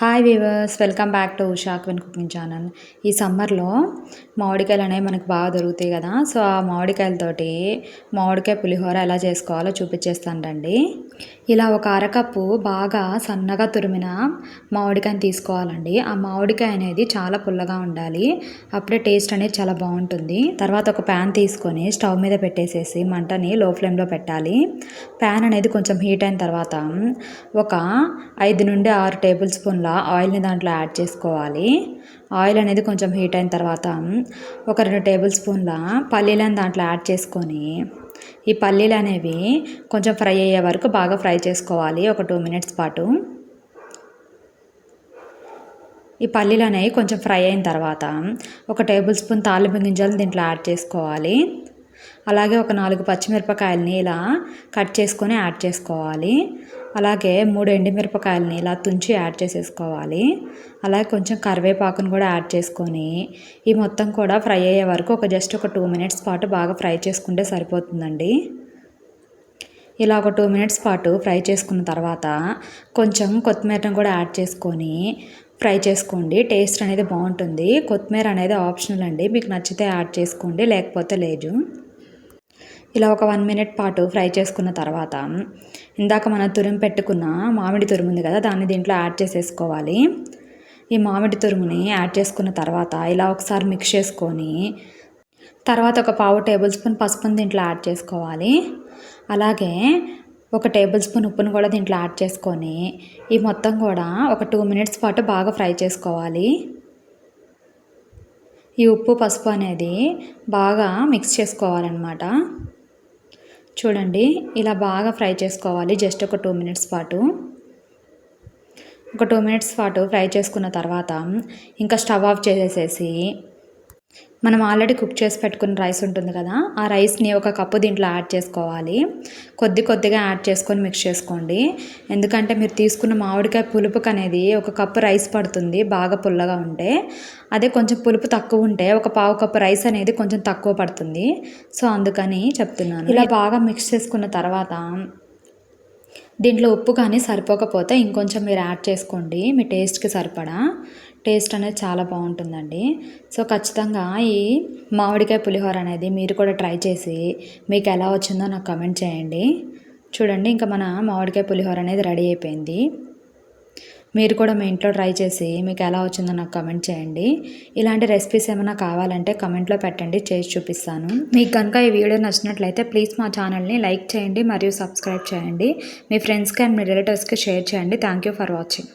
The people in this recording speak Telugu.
Hi weavers, welcome back to Usha queen cooking channel. ఈ సమ్మర్లో మామిడికాయలు అనేవి మనకు బాగా దొరుకుతాయి కదా. సో ఆ మామిడికాయలతోటి మామిడికాయ పులిహోర ఎలా చేసుకోవాలో చూపించేస్తాను రండి. ఇలా ఒక అరకప్పు బాగా సన్నగా తురిమిన మామిడికాయని తీసుకోవాలండి. ఆ మామిడికాయ అనేది చాలా పుల్లగా ఉండాలి, అప్పుడే టేస్ట్ అనేది చాలా బాగుంటుంది. తర్వాత ఒక ప్యాన్ తీసుకొని స్టవ్ మీద పెట్టేసేసి మంటని లో ఫ్లేమ్లో పెట్టాలి. ప్యాన్ అనేది కొంచెం హీట్ అయిన తర్వాత ఒక 5 నుండి 6 టేబుల్ స్పూన్ల ఆయిల్ని దాంట్లో యాడ్ చేసుకోవాలి. ఆయిల్ అనేది కొంచెం హీట్ అయిన తర్వాత ఒక 2 టేబుల్ స్పూన్ల పల్లీలను దాంట్లో యాడ్ చేసుకొని ఈ పల్లీలు అనేవి కొంచెం ఫ్రై అయ్యే వరకు బాగా ఫ్రై చేసుకోవాలి. ఒక 2 మినిట్స్ పాటు ఈ పల్లీలు అనేవి కొంచెం ఫ్రై అయిన తర్వాత ఒక టేబుల్ స్పూన్ తాలింపు గింజలను దీంట్లో యాడ్ చేసుకోవాలి. అలాగే ఒక 4 పచ్చిమిరపకాయలని ఇలా కట్ చేసుకొని యాడ్ చేసుకోవాలి. అలాగే 3 ఎండుమిరపకాయలని ఇలా తుంచి యాడ్ చేసేసుకోవాలి. అలాగే కొంచెం కరివేపాకును కూడా యాడ్ చేసుకొని ఈ మొత్తం కూడా ఫ్రై అయ్యే వరకు జస్ట్ ఒక 2 మినిట్స్ పాటు బాగా ఫ్రై చేసుకుంటే సరిపోతుందండి. ఇలా ఒక 2 మినిట్స్ పాటు ఫ్రై చేసుకున్న తర్వాత కొంచెం కొత్తిమీరను కూడా యాడ్ చేసుకొని ఫ్రై చేసుకోండి. టేస్ట్ అనేది బాగుంటుంది. కొత్తిమీర అనేది ఆప్షనల్ అండి, మీకు నచ్చితే యాడ్ చేసుకోండి, లేకపోతే లేదు. ఇలా ఒక 1 మినిట్ పాటు ఫ్రై చేసుకున్న తర్వాత ఇందాక మనం తురిమి పెట్టుకున్న మామిడి తురుము ఉంది కదా, దాన్ని దీంట్లో యాడ్ చేసేసుకోవాలి. ఈ మామిడి తురుముని యాడ్ చేసుకున్న తర్వాత ఇలా ఒకసారి మిక్స్ చేసుకొని తర్వాత ఒక 1/2 టేబుల్ స్పూన్ పసుపుని దీంట్లో యాడ్ చేసుకోవాలి. అలాగే ఒక టేబుల్ స్పూన్ ఉప్పును కూడా దీంట్లో యాడ్ చేసుకొని ఈ మొత్తం కూడా ఒక 2 మినిట్స్ పాటు బాగా ఫ్రై చేసుకోవాలి. ఈ ఉప్పు పసుపు అనేది బాగా మిక్స్ చేసుకోవాలన్నమాట. చూడండి, ఇలా బాగా ఫ్రై చేసుకోవాలి జస్ట్ ఒక 2 మినిట్స్ పాటు. ఒక 2 మినిట్స్ పాటు ఫ్రై చేసుకున్న తర్వాత ఇంకా స్టవ్ ఆఫ్ చేసేసేసి మనం ఆల్రెడీ కుక్ చేసి పెట్టుకున్న రైస్ ఉంటుంది కదా, ఆ రైస్ని ఒక కప్పు దీంట్లో యాడ్ చేసుకోవాలి. కొద్దిగా యాడ్ చేసుకొని మిక్స్ చేసుకోండి. ఎందుకంటే మీరు తీసుకున్న మామిడికాయ పులుపుకి అనేది ఒక కప్పు రైస్ పడుతుంది బాగా పుల్లగా ఉంటే. అదే కొంచెం పులుపు తక్కువ ఉంటే ఒక 1/2 కప్పు రైస్ అనేది కొంచెం తక్కువ పడుతుంది. సో అందుకని చెప్తున్నాను. ఇలా బాగా మిక్స్ చేసుకున్న తర్వాత దీంట్లో ఉప్పు కానీ సరిపోకపోతే ఇంకొంచెం మీరు యాడ్ చేసుకోండి, మీ టేస్ట్కి సరిపడా. టేస్ట్ అనేది చాలా బాగుంటుందండి. సో ఖచ్చితంగా ఈ మామిడికాయ పులిహోర అనేది మీరు కూడా ట్రై చేసి మీకు ఎలా వచ్చిందో నాకు కమెంట్ చేయండి. చూడండి, ఇంకా మన మామిడికాయ పులిహోర అనేది రెడీ అయిపోయింది. మీరు కూడా మీ ఇంట్లో ట్రై చేసి మీకు ఎలా వచ్చిందో నాకు కమెంట్ చేయండి. ఇలాంటి రెసిపీస్ ఏమైనా కావాలంటే కమెంట్లో పెట్టండి, చేసి చూపిస్తాను. మీకు కనుక ఈ వీడియో నచ్చినట్లయితే ప్లీజ్ మా ఛానల్ని లైక్ చేయండి మరియు సబ్స్క్రైబ్ చేయండి. మీ ఫ్రెండ్స్కి అండ్ మీ రిలేటివ్స్కి షేర్ చేయండి. Thank you for watching.